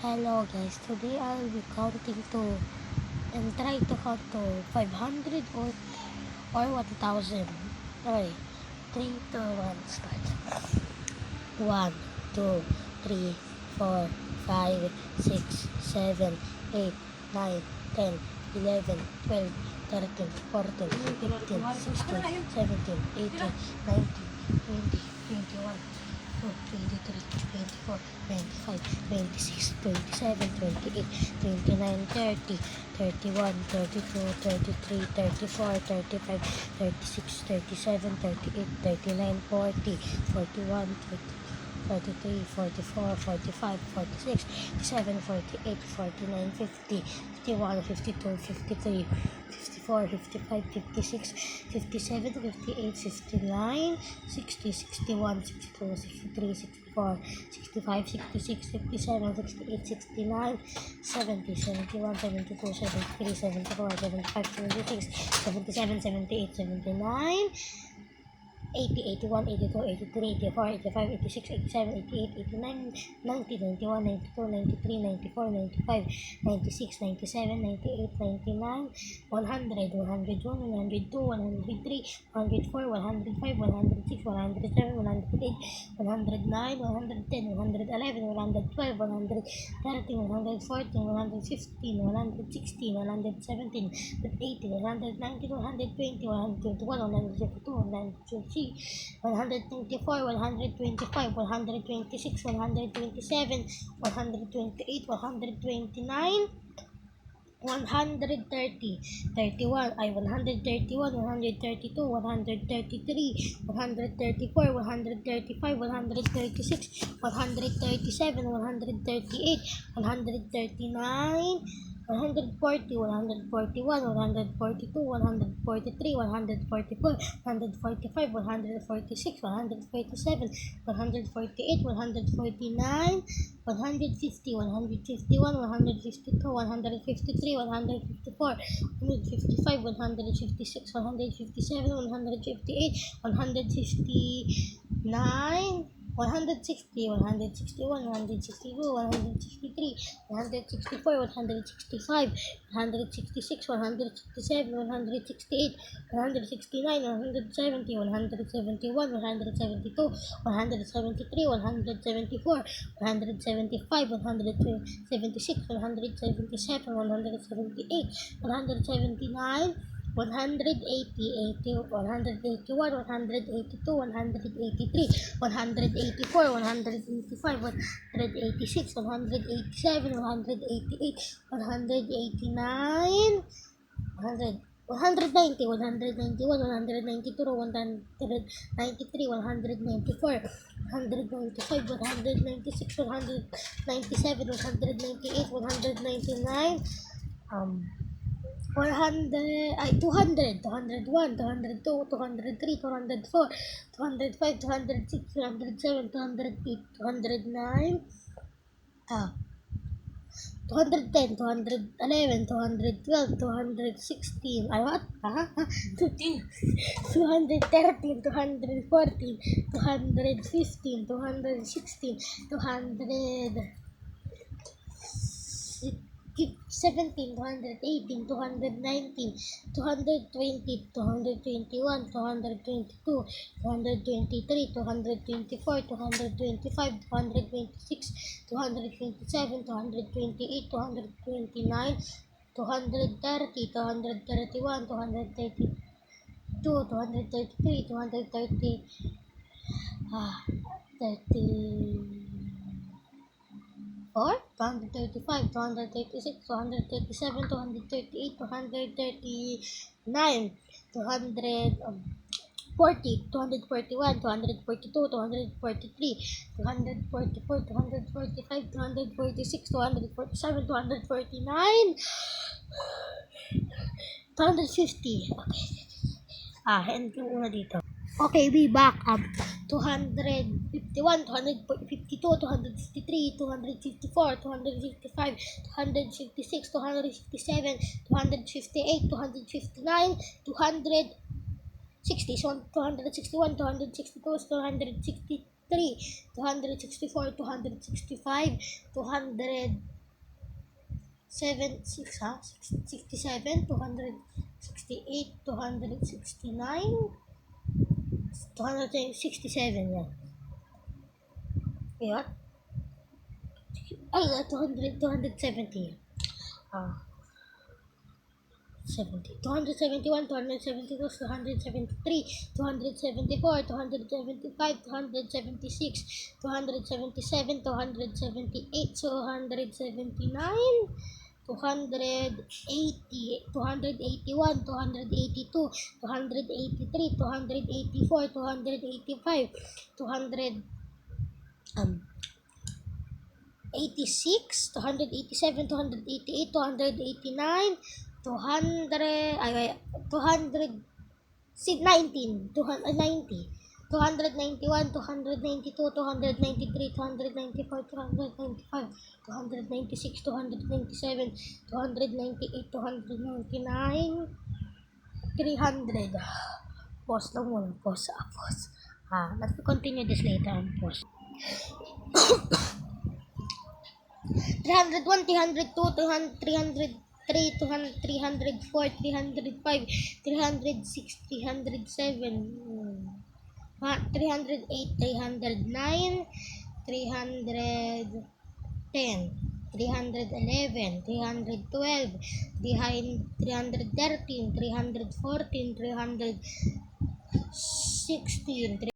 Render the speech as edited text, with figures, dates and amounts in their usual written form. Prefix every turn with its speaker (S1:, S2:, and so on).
S1: Hello guys, today I'll be counting to and try to count to 500 or 1000. Okay, 3, 2, 1, start. 1, 2, 3, 4, 5, 6, 7, 8, 9, 10, 11, 12, 13, 14, 15, 16, 17, 18, 19, 20, 21, 23, 24, 25, 26, 27, 28, 29, 30, 31, 32, 33, 34, 35, 36, 37, 38, 39, 40, 41, 43, 44, 45, 46, 47, 48, 49, 50, 51, 52, 53, 54, 55, 56, 57, 58, 59, 60, 61, 62, 63, 64, 65, 66, 67, 68, 69, 70, 71, 72, 73, 74, 75, 76, 77, 78, 79, 80, 81, 82, 83, 84, 85, 86, 87, 88, 89, 90, 91, 92, 93, 94, 95, 96, 97, 98, 99, 100, 101, 102, 103, 104, 105, 106, 107, 108, 109, 110, 111, 112, 113, 114, 115, 116, 117, 118, 119, 120, 121, 122, 123, 124, 125, 126, 127, 128, 129, 130, 31, 131, 132, 133, 134, 135, 136, 137, 138, 139, 140, 141, 142, 143, 144, 145, 146, 147, 148, 149, 150, 151, 152, 153, 154, 155, 156, 157, 158, 159, 160, 161, 162, 163, 164, 165, 166, 167, 168, 169, 170, 171, 172, 173, 174, 175, 176, 177, 178, 179, 180, 181, 182, 183, 184, 185, 186, 187, 188, 189, 190, 191, 192, 193, 194, 195, 196, 197, 198, 199, 200, 201, 202, 203, 204, 205, 206, 207, 208, 209, 210, 211, 212, 216, what? 213, 214, 215, 216, 217, 218, 219, 220, 221, 222, 223, 224, 225, 226, 227, 228, 229, 230, 231, 232, 233, 230, 235, 236, 237, 238, 239, 240, 241, 242, 243, 244, 245, 246, 247, 249, 250. Okay. And yung una dito. Okay, we back up. 251, 252, 253, 254, 255, 256, 257, 258, 259, 260, 261, 262, 263, 264, 265, 200. 67, 268, 269, 267 yan. Yan. Ay, 270. Ah, 70, 271, 272, 273, 274, 275, 276, 277, 278, 279, 280, 281, 282, 283, 284, 285, 286, 287, 288, 289, 200, 219, 290, 291, 292, 293, 294, 295, 296, 297, 298, 299, 300. Pause lang muna. Pause. Let's continue this later. Pause. 301, 302, 303, 304, 305, 306, 307, 308, 309, 310, 311, 312, 313, 314, 316,